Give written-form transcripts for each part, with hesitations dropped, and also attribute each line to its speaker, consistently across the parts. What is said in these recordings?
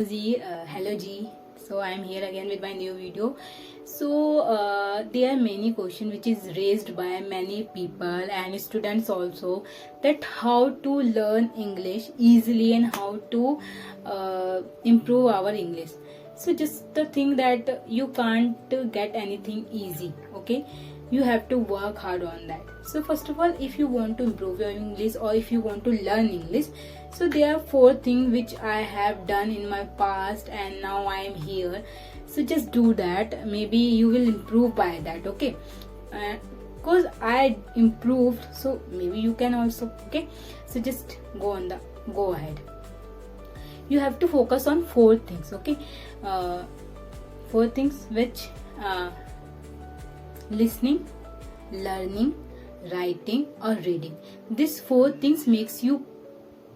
Speaker 1: Hello G. So I am here again with my new video. So there are many questions which is raised by many people and students also, that how to learn English easily and how to improve our English. So just the thing that you can't get anything easy, okay? You have to work hard on that. So first of all, if you want to improve your English or if you want to learn English, so there are 4 things which I have done in my past and now I am here. So just do that. Maybe you will improve by that, okay? Because I improved, so maybe you can also, okay? So just go ahead. You have to focus on 4 things, okay? 4 things which listening, learning, writing or reading. These 4 things makes you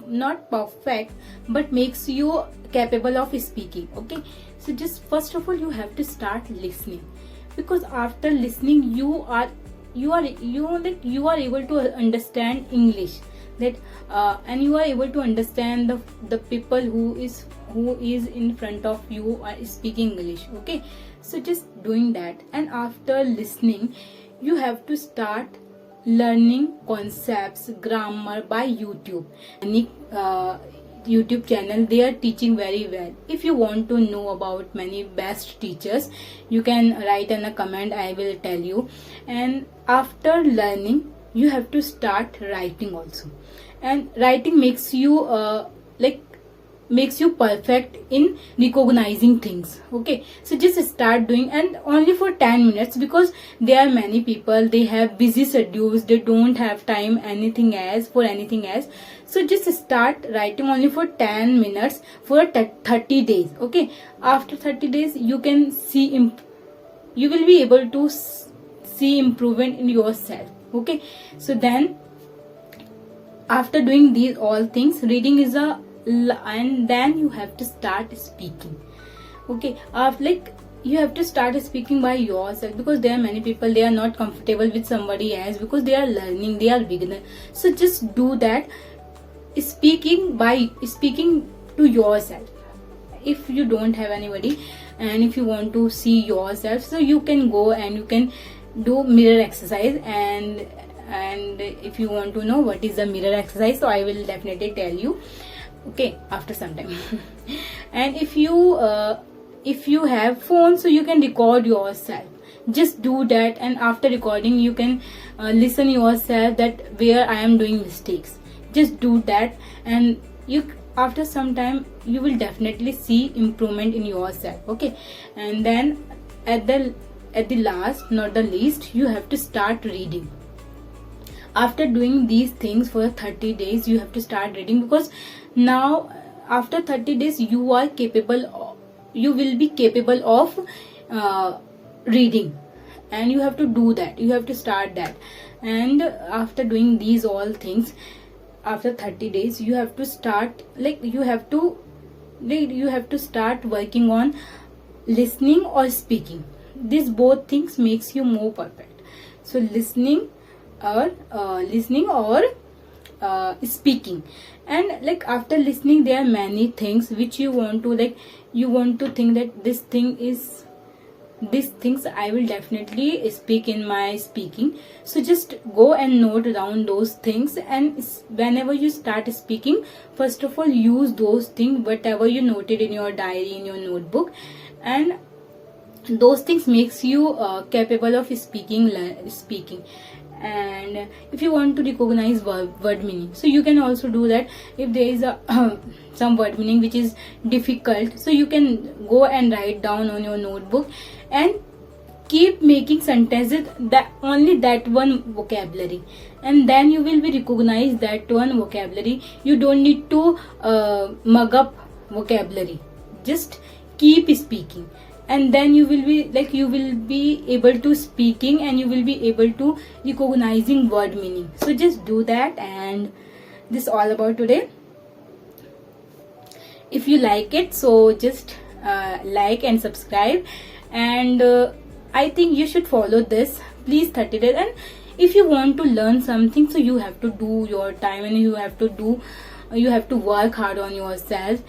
Speaker 1: not perfect but makes you capable of speaking, okay? So just first of all you have to start listening, because after listening you are able to understand English, that and you are able to understand the people who is in front of you are speaking English, okay? So just doing that, and after listening you have to start learning concepts, grammar by YouTube. Any YouTube channel, they are teaching very well. If you want to know about many best teachers, you can write in a comment, I will tell you. And after learning you have to start writing also, and writing makes you makes you perfect in recognizing things, okay? So just start doing, and only for 10 minutes, because there are many people, they have busy schedules, they don't have time for anything else. So just start writing only for 10 minutes for 30 days, okay? After 30 days you can see you will be able to see improvement in yourself, okay? So then after doing these all things, reading is and then you have to start speaking, okay? You have to start speaking by yourself, because there are many people, they are not comfortable with somebody else because they are learning, they are beginner. So just do that, speaking to yourself. If you don't have anybody and if you want to see yourself, so you can go and you can do mirror exercise. And if you want to know what is the mirror exercise, so I will definitely tell you, okay, after some time. And if you have phone, so you can record yourself. Just do that, and after recording you can listen yourself, that where I am doing mistakes. Just do that, and after some time you will definitely see improvement in yourself, okay? And then at the last, not the least, you have to start reading. After doing these things for 30 days, you have to start reading, because now after 30 days you will be capable of reading, and you have to do that, you have to start that. And after doing these all things, after 30 days you have to start you have to start working on listening or speaking. These both things makes you more perfect. So listening or speaking. And after listening, there are many things which you want to think that these things I will definitely speak in my speaking. So just go and note down those things, and whenever you start speaking, first of all use those things, whatever you noted in your diary, in your notebook, and those things makes you capable of speaking. And if you want to recognize word meaning, so you can also do that. If there is some word meaning which is difficult, so you can go and write down on your notebook and keep making sentences that only that one vocabulary, and then you will be recognize that one vocabulary. You don't need to mug up vocabulary, just keep speaking, and then you will be able to speaking, and you will be able to recognizing word meaning. So just do that, and this is all about today. If you like it, so just like and subscribe, and I think you should follow this, please, 30 days. And if you want to learn something, so you have to do your time, and you have to work hard on yourself.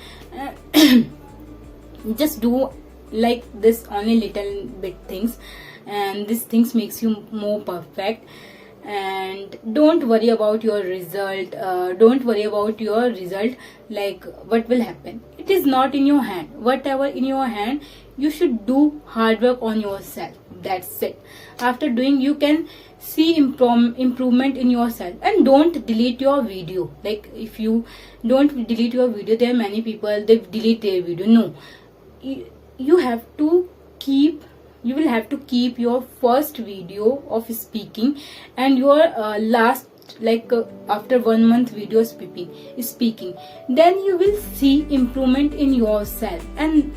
Speaker 1: just do like this only little bit things, and these things makes you more perfect. And don't worry about your result. Don't worry about your result, like what will happen. It is not in your hand. Whatever in your hand, you should do hard work on yourself. That's it. After doing, you can see improvement in yourself. And don't delete your video. Like if you don't delete your video, there are many people they delete their video. No, you have to keep, you will have to keep your first video of speaking and your last, like after 1 month video speaking, then you will see improvement in yourself. And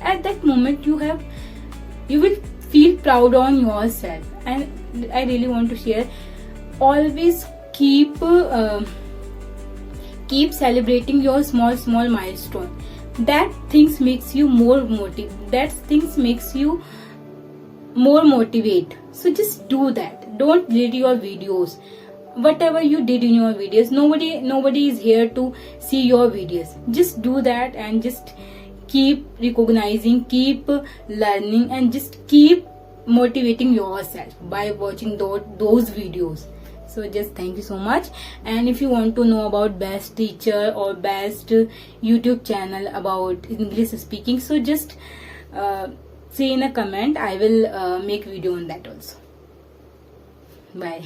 Speaker 1: at that moment you will feel proud on yourself. And I really want to share, always keep celebrating your small milestone. That things makes you more motivate. So just do that. Don't delete your videos. Whatever you did in your videos, nobody is here to see your videos. Just do that and just keep recognizing, keep learning, and just keep motivating yourself by watching those videos. So just thank you so much. And if you want to know about best teacher or best YouTube channel about English speaking, so just say in a comment. I will make video on that also. Bye.